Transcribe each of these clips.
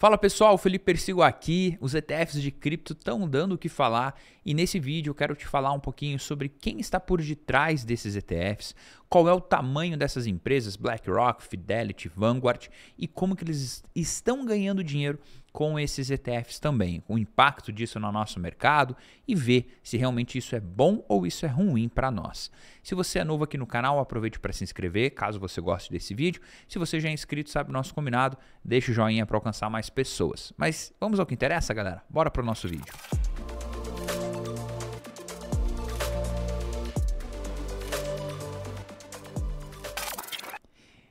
Fala pessoal, Felipe Persigo aqui. Os ETFs de cripto estão dando o que falar e nesse vídeo eu quero te falar um pouquinho sobre quem está por detrás desses ETFs, qual é o tamanho dessas empresas, BlackRock, Fidelity, Vanguard, e como que eles estão ganhando dinheiro com esses ETFs também, o impacto disso no nosso mercado e ver se realmente isso é bom ou isso é ruim para nós. Se você é novo aqui no canal, aproveite para se inscrever, caso você goste desse vídeo. Se você já é inscrito, sabe o nosso combinado, deixa o joinha para alcançar mais pessoas. Mas vamos ao que interessa, galera? Bora para o nosso vídeo.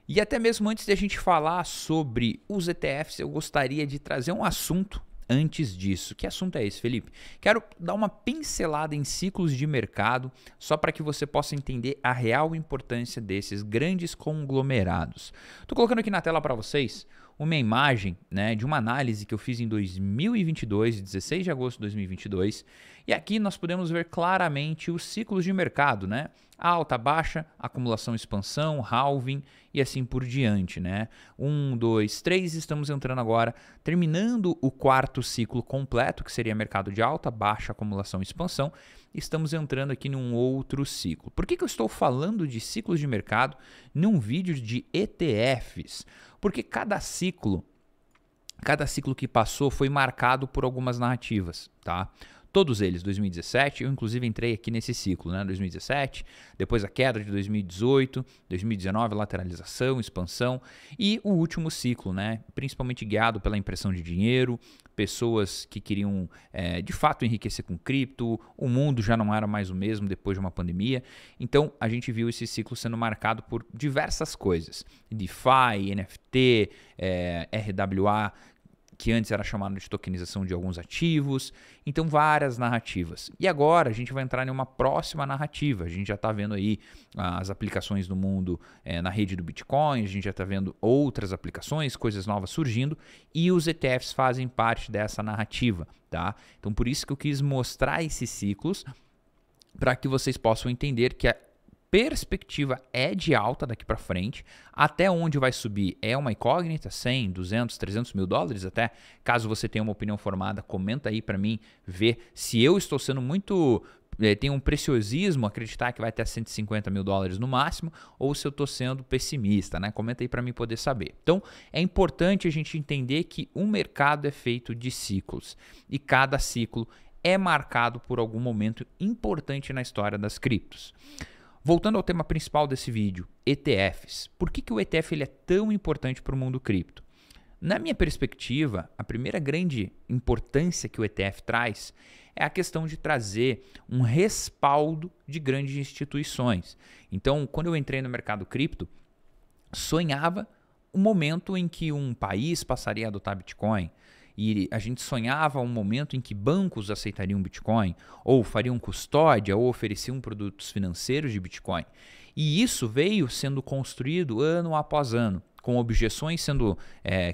E até mesmo antes de a gente falar sobre os ETFs, eu gostaria de trazer um assunto antes disso. Que assunto é esse, Felipe? Quero dar uma pincelada em ciclos de mercado, só para que você possa entender a real importância desses grandes conglomerados. Estou colocando aqui na tela para vocês uma imagem, né, de uma análise que eu fiz em 2022, 16 de agosto de 2022, e aqui nós podemos ver claramente os ciclos de mercado, né? Alta, baixa, acumulação, expansão, halving e assim por diante, né? 1, 2, 3, estamos entrando agora, terminando o quarto ciclo completo, que seria mercado de alta, baixa, acumulação e expansão. Estamos entrando aqui num outro ciclo. Por que eu estou falando de ciclos de mercado num vídeo de ETFs? Porque cada ciclo que passou foi marcado por algumas narrativas, tá? Todos eles, 2017, eu inclusive entrei aqui nesse ciclo, né? 2017, depois a queda de 2018, 2019, lateralização, expansão e o último ciclo, né? Principalmente guiado pela impressão de dinheiro, pessoas que queriam de fato enriquecer com cripto, o mundo já não era mais o mesmo depois de uma pandemia, então a gente viu esse ciclo sendo marcado por diversas coisas, DeFi, NFT, RWA, que antes era chamado de tokenização de alguns ativos, então várias narrativas. E agora a gente vai entrar em uma próxima narrativa, a gente já está vendo aí as aplicações do mundo na rede do Bitcoin, a gente já está vendo outras aplicações, coisas novas surgindo, e os ETFs fazem parte dessa narrativa, tá? Então por isso que eu quis mostrar esses ciclos, para que vocês possam entender que a perspectiva é de alta daqui para frente, até onde vai subir é uma incógnita, 100, 200, 300 mil dólares até. Caso você tenha uma opinião formada, comenta aí para mim, ver se eu estou sendo muito... tem um preciosismo acreditar que vai até 150 mil dólares no máximo, ou se eu estou sendo pessimista, né? Comenta aí para mim poder saber. Então, é importante a gente entender que o mercado é feito de ciclos, e cada ciclo é marcado por algum momento importante na história das criptos. Voltando ao tema principal desse vídeo, ETFs. Por que o ETF ele é tão importante para o mundo cripto? Na minha perspectiva, a primeira grande importância que o ETF traz é a questão de trazer um respaldo de grandes instituições. Então, quando eu entrei no mercado cripto, sonhava o momento em que um país passaria a adotar Bitcoin, e a gente sonhava um momento em que bancos aceitariam Bitcoin, ou fariam custódia, ou ofereciam produtos financeiros de Bitcoin. E isso veio sendo construído ano após ano, com objeções sendo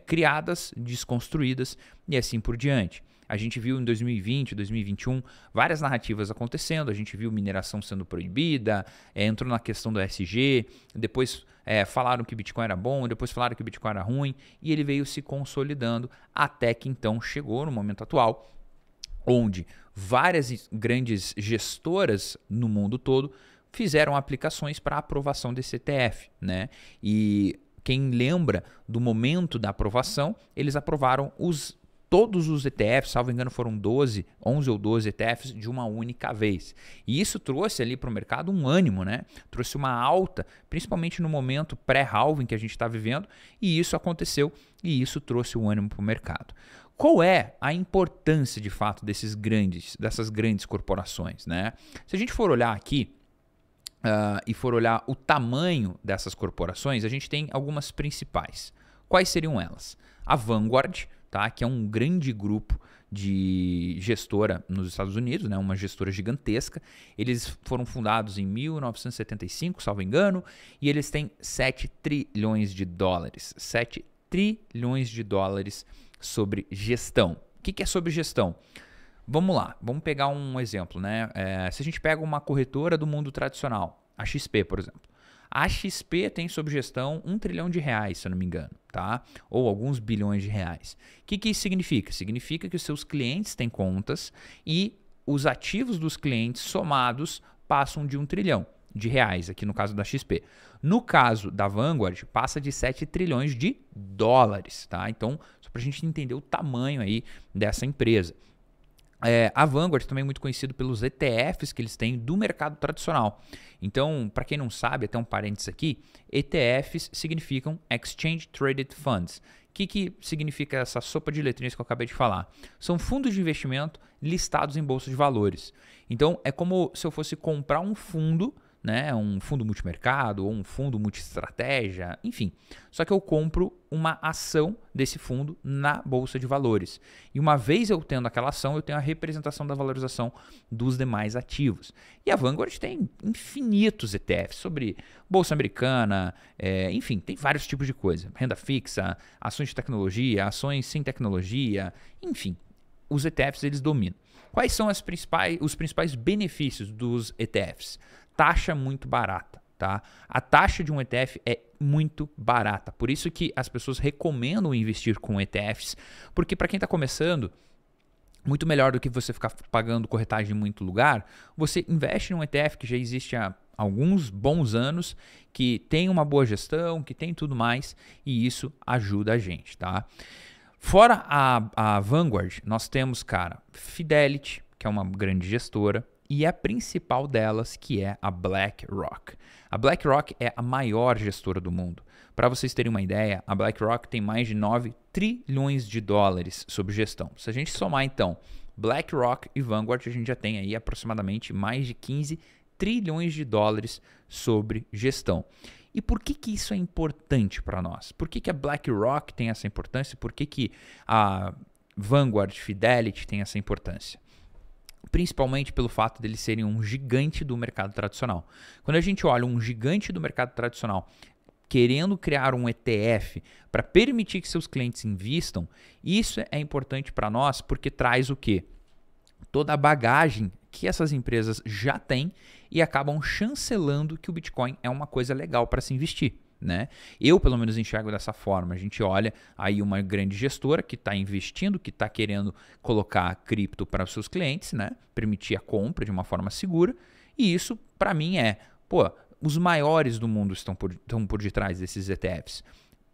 criadas, desconstruídas e assim por diante. A gente viu em 2020, 2021, várias narrativas acontecendo, a gente viu mineração sendo proibida, entrou na questão do ESG, depois falaram que Bitcoin era bom, depois falaram que Bitcoin era ruim, e ele veio se consolidando até que então chegou no momento atual, onde várias grandes gestoras no mundo todo fizeram aplicações para aprovação desse ETF, né? E quem lembra do momento da aprovação, eles aprovaram todos os ETFs, salvo engano foram 11 ou 12 ETFs de uma única vez. E isso trouxe ali para o mercado um ânimo, né? Trouxe uma alta, principalmente no momento pré-halving que a gente está vivendo, e isso aconteceu e isso trouxe um ânimo para o mercado. Qual é a importância de fato dessas grandes corporações, né? Se a gente for olhar aqui, e for olhar o tamanho dessas corporações, a gente tem algumas principais. Quais seriam elas? A Vanguard, tá? Que é um grande grupo de gestora nos Estados Unidos, né? Uma gestora gigantesca. Eles foram fundados em 1975, salvo engano, e eles têm 7 trilhões de dólares. 7 trilhões de dólares sobre gestão. O que é sobre gestão? Vamos lá, vamos pegar um exemplo, né? Se a gente pega uma corretora do mundo tradicional, a XP, por exemplo. A XP tem sob gestão R$ 1 trilhão, se eu não me engano, tá? Ou alguns bilhões de reais. O que isso significa? Significa que os seus clientes têm contas e os ativos dos clientes somados passam de R$ 1 trilhão, aqui no caso da XP. No caso da Vanguard, passa de 7 trilhões de dólares, tá? Então, só para a gente entender o tamanho aí dessa empresa. A Vanguard também é muito conhecido pelos ETFs que eles têm do mercado tradicional. Então, para quem não sabe, até um parênteses aqui, ETFs significam Exchange Traded Funds. O que significa essa sopa de letrinhas que eu acabei de falar? São fundos de investimento listados em bolsa de valores. Então, é como se eu fosse comprar um fundo, né, um fundo multimercado ou um fundo multiestratégia, enfim. Só que eu compro uma ação desse fundo na bolsa de valores. E uma vez eu tendo aquela ação, eu tenho a representação da valorização dos demais ativos. E a Vanguard tem infinitos ETFs sobre bolsa americana, enfim, tem vários tipos de coisa. Renda fixa, ações de tecnologia, ações sem tecnologia, enfim. Os ETFs eles dominam. Quais são os principais benefícios dos ETFs? Taxa muito barata, tá? A taxa de um ETF é muito barata. Por isso que as pessoas recomendam investir com ETFs, porque para quem está começando, muito melhor do que você ficar pagando corretagem em muito lugar, você investe em um ETF que já existe há alguns bons anos, que tem uma boa gestão, que tem tudo mais, e isso ajuda a gente, tá? Fora a Vanguard, nós temos, cara, Fidelity, que é uma grande gestora, e a principal delas, que é a BlackRock. A BlackRock é a maior gestora do mundo. Para vocês terem uma ideia, a BlackRock tem mais de 9 trilhões de dólares sob gestão. Se a gente somar, então, BlackRock e Vanguard, a gente já tem aí aproximadamente mais de 15 trilhões de dólares sobre gestão. E por que isso é importante para nós? Por que a BlackRock tem essa importância? Por que a Vanguard Fidelity tem essa importância? Principalmente pelo fato deles serem um gigante do mercado tradicional. Quando a gente olha um gigante do mercado tradicional querendo criar um ETF para permitir que seus clientes invistam, isso é importante para nós porque traz o quê? Toda a bagagem que essas empresas já têm e acabam chancelando que o Bitcoin é uma coisa legal para se investir. Né? Eu, pelo menos, enxergo dessa forma. A gente olha aí uma grande gestora que está investindo, que está querendo colocar cripto para os seus clientes, né? Permitir a compra de uma forma segura. E isso, para mim, os maiores do mundo estão por detrás desses ETFs.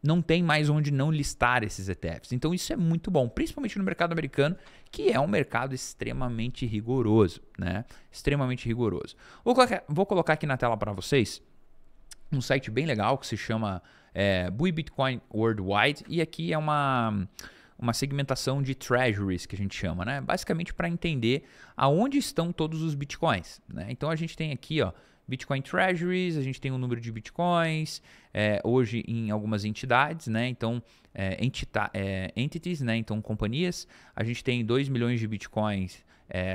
Não tem mais onde não listar esses ETFs. Então, isso é muito bom, principalmente no mercado americano, que é um mercado extremamente rigoroso, né? Extremamente rigoroso. Vou colocar aqui na tela para vocês um site bem legal que se chama Buy Bitcoin Worldwide, e aqui é uma segmentação de treasuries que a gente chama, né? Basicamente para entender aonde estão todos os bitcoins, né? Então a gente tem aqui, ó, Bitcoin Treasuries, a gente tem o número de bitcoins hoje em algumas entidades, né? Então entities, né? Então companhias, a gente tem 2 milhões de bitcoins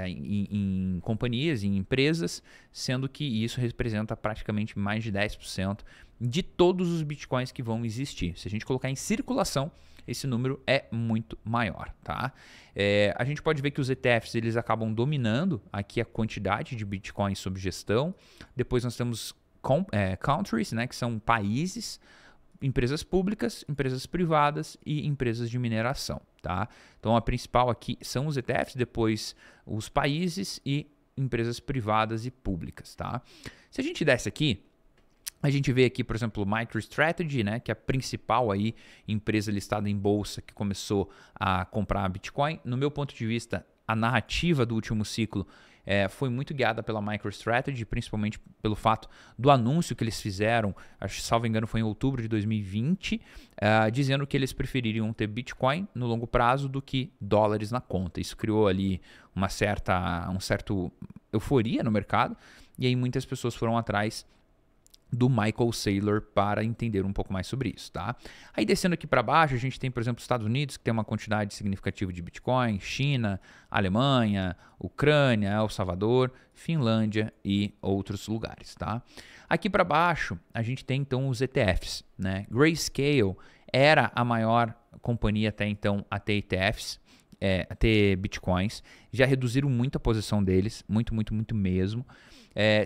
em companhias, em empresas, sendo que isso representa praticamente mais de 10% de todos os bitcoins que vão existir. Se a gente colocar em circulação, esse número é muito maior, tá? A gente pode ver que os ETFs eles acabam dominando aqui a quantidade de bitcoins sob gestão. Depois nós temos countries, né, que são países, empresas públicas, empresas privadas e empresas de mineração, tá? Então a principal aqui são os ETFs, depois os países e empresas privadas e públicas, tá? Se a gente desce aqui, a gente vê aqui, por exemplo, o MicroStrategy, né, que é a principal aí empresa listada em bolsa que começou a comprar Bitcoin. No meu ponto de vista, a narrativa do último ciclo foi muito guiada pela MicroStrategy, principalmente pelo fato do anúncio que eles fizeram, acho, salvo engano, foi em outubro de 2020, dizendo que eles prefeririam ter Bitcoin no longo prazo do que dólares na conta. Isso criou ali uma certa euforia no mercado, e aí muitas pessoas foram atrás do Michael Saylor para entender um pouco mais sobre isso, tá? Aí descendo aqui para baixo, a gente tem, por exemplo, os Estados Unidos, que tem uma quantidade significativa de Bitcoin, China, Alemanha, Ucrânia, El Salvador, Finlândia e outros lugares, tá? Aqui para baixo, a gente tem então os ETFs, né? Grayscale era a maior companhia até então a ter ETFs, ter bitcoins. Já reduziram muito a posição deles, muito, muito, muito mesmo.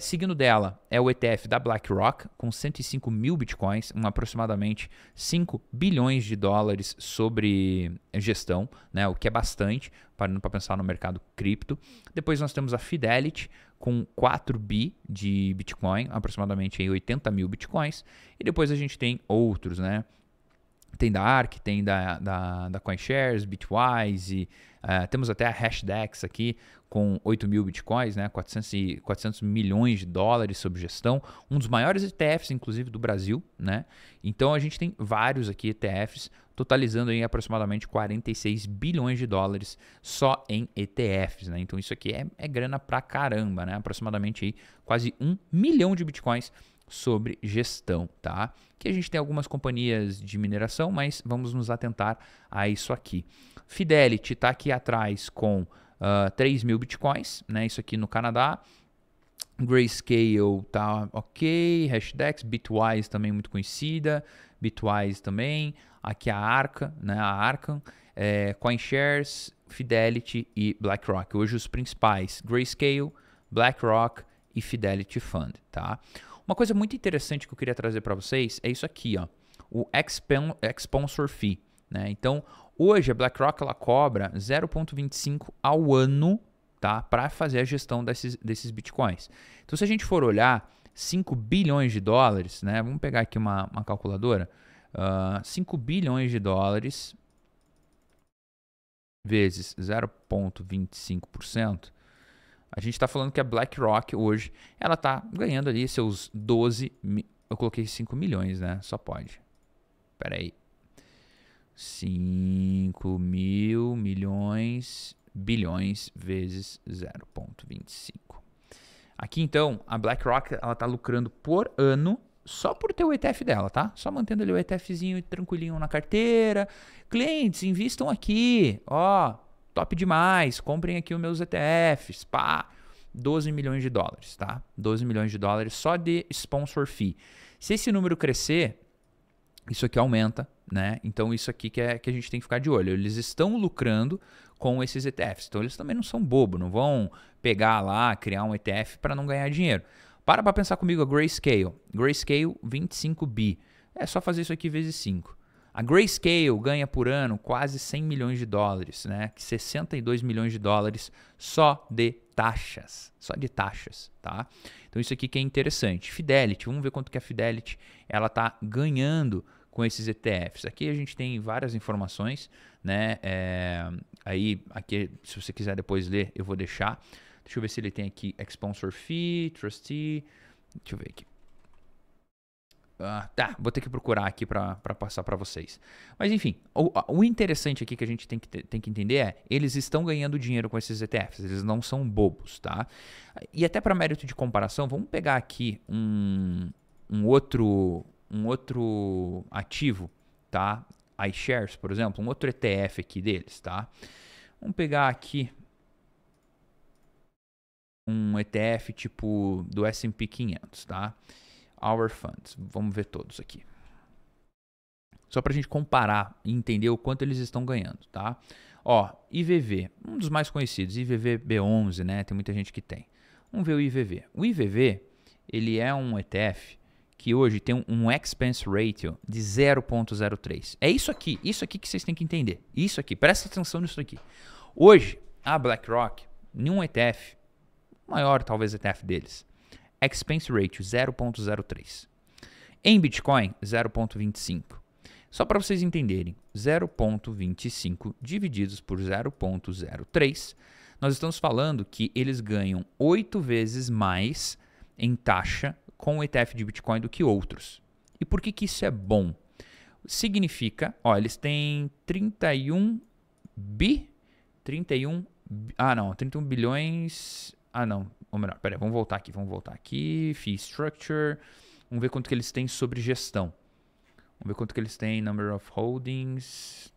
Seguindo dela é o ETF da BlackRock, com 105 mil bitcoins, aproximadamente 5 bilhões de dólares sobre gestão, né, o que é bastante, parando para pensar no mercado cripto. Depois nós temos a Fidelity, com 4 bi de Bitcoin, aproximadamente aí 80 mil Bitcoins. E depois a gente tem outros, né? Tem da ARK, tem da CoinShares, Bitwise, temos até a Hashdex aqui com 8 mil Bitcoins, né? 400 milhões de dólares sob gestão. Um dos maiores ETFs, inclusive, do Brasil, né? Então a gente tem vários aqui ETFs, totalizando aí aproximadamente 46 bilhões de dólares só em ETFs, né? Então isso aqui é grana pra caramba, né? Aproximadamente aí quase 1 milhão de Bitcoins sobre gestão, tá? Que a gente tem algumas companhias de mineração, mas vamos nos atentar a isso aqui. Fidelity está aqui atrás com 3 mil Bitcoins, né? Isso aqui no Canadá. Grayscale tá ok, Hashdex, Bitwise também muito conhecida, Bitwise também, aqui a Arca, né, a Arcan, CoinShares, Fidelity e BlackRock. Hoje os principais, Grayscale, BlackRock e Fidelity Fund, tá? Uma coisa muito interessante que eu queria trazer para vocês é isso aqui, ó, o Sponsor Fee, né? Então, hoje a BlackRock ela cobra 0,25 ao ano, tá, para fazer a gestão desses bitcoins. Então, se a gente for olhar 5 bilhões de dólares, né? Vamos pegar aqui uma calculadora. 5 bilhões de dólares vezes 0,25%. A gente está falando que a BlackRock hoje ela está ganhando ali seus 12... Eu coloquei 5 milhões, né? Só pode. Espera aí. 5 mil milhões... bilhões vezes 0,25. Aqui então, a BlackRock ela está lucrando por ano só por ter o ETF dela, tá? Só mantendo ali o ETFzinho tranquilinho na carteira. Clientes, invistam aqui, ó, top demais, comprem aqui os meus ETFs, pá, 12 milhões de dólares, tá? 12 milhões de dólares só de sponsor fee. Se esse número crescer, isso aqui aumenta, né? Então isso aqui que a gente tem que ficar de olho. Eles estão lucrando com esses ETFs. Então eles também não são bobo, não vão pegar lá, criar um ETF para não ganhar dinheiro. Para pensar comigo a Grayscale. Grayscale 25 bi. É só fazer isso aqui vezes 5. A Grayscale ganha por ano quase 100 milhões de dólares, né? 62 milhões de dólares só de taxas. Só de taxas, tá? Então isso aqui que é interessante. Fidelity, vamos ver quanto que a Fidelity ela tá ganhando com esses ETFs. Aqui a gente tem várias informações, né? Aqui, se você quiser depois ler, eu vou deixar. Deixa eu ver se ele tem aqui Sponsor Fee, Trustee. Deixa eu ver aqui. Tá, vou ter que procurar aqui para passar para vocês. Mas enfim, o interessante aqui que a gente tem que entender é, eles estão ganhando dinheiro com esses ETFs, eles não são bobos, tá? E até para mérito de comparação, vamos pegar aqui um outro ativo, tá? iShares, por exemplo, um outro ETF aqui deles, tá? Vamos pegar aqui um ETF tipo do S&P 500, tá? Our Funds. Vamos ver todos aqui. Só para a gente comparar e entender o quanto eles estão ganhando, tá? Ó, IVV, um dos mais conhecidos, IVV B11, né? Tem muita gente que tem. Vamos ver o IVV. O IVV, ele é um ETF que hoje tem um expense ratio de 0,03. É isso aqui que vocês têm que entender. Isso aqui, presta atenção nisso aqui. Hoje, a BlackRock, em um ETF, maior talvez ETF deles, expense ratio 0,03. Em Bitcoin, 0,25. Só para vocês entenderem, 0,25 divididos por 0,03, nós estamos falando que eles ganham 8 vezes mais em taxa com o ETF de Bitcoin do que outros. E por que isso é bom? Significa, ó, eles têm 31 bilhões... ou melhor, peraí, vamos voltar aqui, Fee Structure, vamos ver quanto que eles têm sobre gestão. Vamos ver quanto que eles têm, Number of Holdings,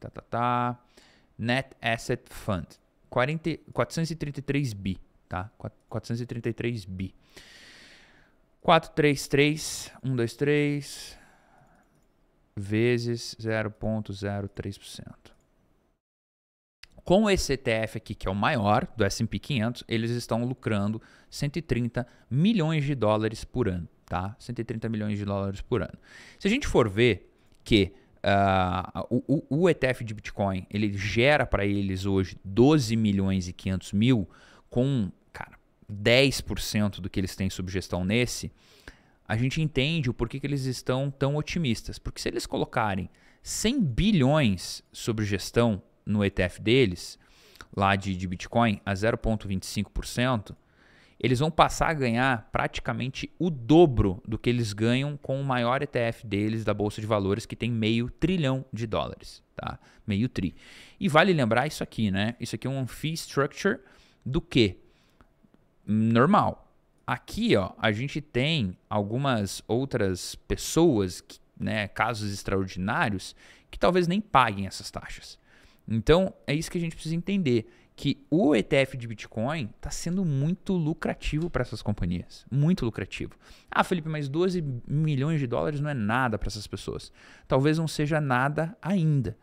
Net Asset Fund, 433 bi, tá? 433 bi. 123 vezes 0,03%. Com esse ETF aqui, que é o maior do S&P 500, eles estão lucrando 130 milhões de dólares por ano, tá? 130 milhões de dólares por ano. Se a gente for ver que o ETF de Bitcoin, ele gera para eles hoje 12 milhões e 500 mil, com, cara, 10% do que eles têm sob gestão nesse, a gente entende o porquê que eles estão tão otimistas. Porque se eles colocarem 100 bilhões sob gestão no ETF deles, lá de Bitcoin, a 0,25%, eles vão passar a ganhar praticamente o dobro do que eles ganham com o maior ETF deles da Bolsa de Valores, que tem $500 bilhão, tá? Meio tri. E vale lembrar isso aqui, né? Isso aqui é um fee structure do quê? Normal. Aqui, ó, a gente tem algumas outras pessoas, né, casos extraordinários, que talvez nem paguem essas taxas. Então, é isso que a gente precisa entender, que o ETF de Bitcoin está sendo muito lucrativo para essas companhias. Muito lucrativo. Ah, Felipe, mas 12 milhões de dólares não é nada para essas pessoas. Talvez não seja nada ainda.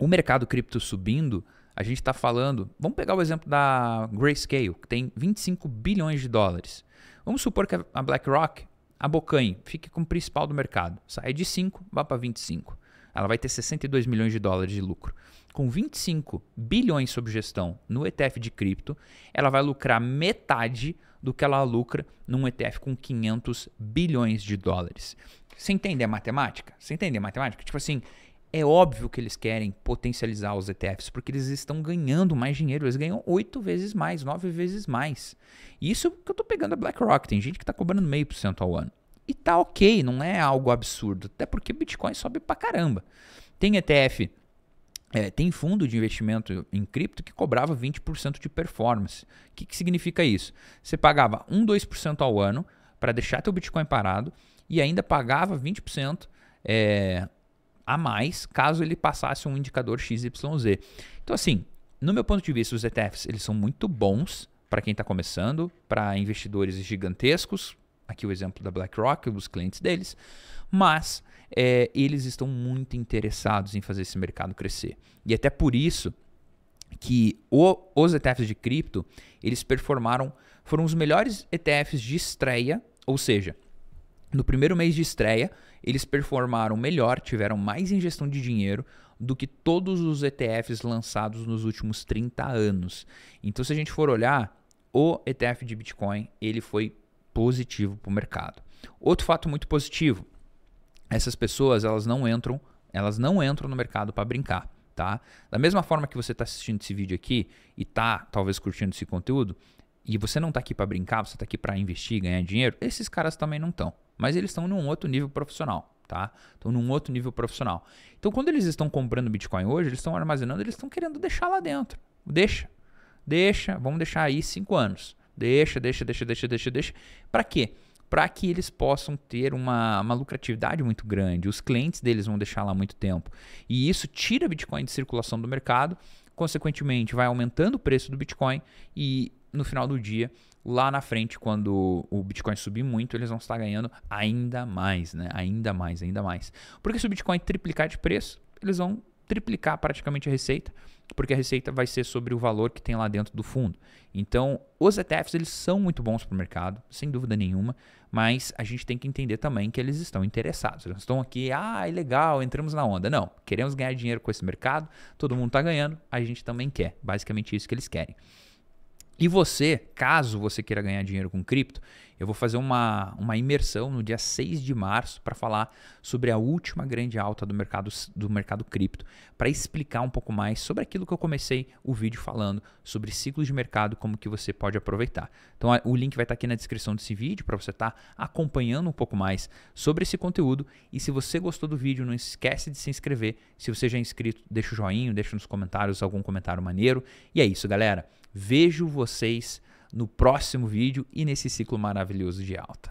O mercado cripto subindo, a gente está falando... Vamos pegar o exemplo da Grayscale, que tem 25 bilhões de dólares. Vamos supor que a BlackRock, a Bocanhe, fique como principal do mercado. Sai de 5, vai para 25. Ela vai ter 62 milhões de dólares de lucro. Com 25 bilhões sob gestão no ETF de cripto, ela vai lucrar metade do que ela lucra num ETF com 500 bilhões de dólares. Você entende a matemática? Você entende a matemática? Tipo assim, é óbvio que eles querem potencializar os ETFs, porque eles estão ganhando mais dinheiro. Eles ganham 8 vezes mais, 9 vezes mais. Isso que eu estou pegando a BlackRock. Tem gente que está cobrando 0,5% ao ano. E tá ok, não é algo absurdo. Até porque o Bitcoin sobe pra caramba. Tem ETF, tem fundo de investimento em cripto que cobrava 20% de performance. O que significa isso? Você pagava 2% ao ano para deixar teu Bitcoin parado e ainda pagava 20% a mais caso ele passasse um indicador XYZ. Então assim, no meu ponto de vista, os ETFs eles são muito bons para quem está começando, para investidores gigantescos. Aqui o exemplo da BlackRock, os clientes deles, mas eles estão muito interessados em fazer esse mercado crescer. E até por isso que os ETFs de cripto, eles foram os melhores ETFs de estreia, ou seja, no primeiro mês de estreia, eles performaram melhor, tiveram mais ingestão de dinheiro do que todos os ETFs lançados nos últimos 30 anos. Então, se a gente for olhar, o ETF de Bitcoin, ele foi positivo para o mercado. Outro fato muito positivo, essas pessoas elas não entram no mercado para brincar, tá? Da mesma forma que você está assistindo esse vídeo aqui e está talvez curtindo esse conteúdo, e você não está aqui para brincar, você está aqui para investir, ganhar dinheiro, esses caras também não estão, mas eles estão num outro nível profissional, tá? Estão num outro nível profissional. Então, quando eles estão comprando Bitcoin hoje, eles estão armazenando, eles estão querendo deixar lá dentro. Deixa, vamos deixar aí 5 anos. Deixa. Para quê? Para que eles possam ter uma lucratividade muito grande. Os clientes deles vão deixar lá muito tempo. E isso tira Bitcoin de circulação do mercado, consequentemente vai aumentando o preço do Bitcoin e no final do dia, lá na frente, quando o Bitcoin subir muito, eles vão estar ganhando ainda mais, né? Ainda mais. Porque se o Bitcoin triplicar de preço, eles vão triplicar praticamente a receita, porque a receita vai ser sobre o valor que tem lá dentro do fundo. Então, os ETFs eles são muito bons para o mercado, sem dúvida nenhuma, mas a gente tem que entender também que eles estão interessados. Eles estão aqui, é legal, entramos na onda. Não, queremos ganhar dinheiro com esse mercado, todo mundo está ganhando, a gente também quer. Basicamente isso que eles querem. E você, caso você queira ganhar dinheiro com cripto, eu vou fazer uma imersão no dia 6 de março para falar sobre a última grande alta do mercado cripto, para explicar um pouco mais sobre aquilo que eu comecei o vídeo falando, sobre ciclos de mercado, como que você pode aproveitar. Então o link vai estar aqui na descrição desse vídeo para você estar acompanhando um pouco mais sobre esse conteúdo. E se você gostou do vídeo, não esquece de se inscrever. Se você já é inscrito, deixa o joinha, deixa nos comentários algum comentário maneiro. E é isso, galera. Vejo vocês no próximo vídeo e nesse ciclo maravilhoso de alta.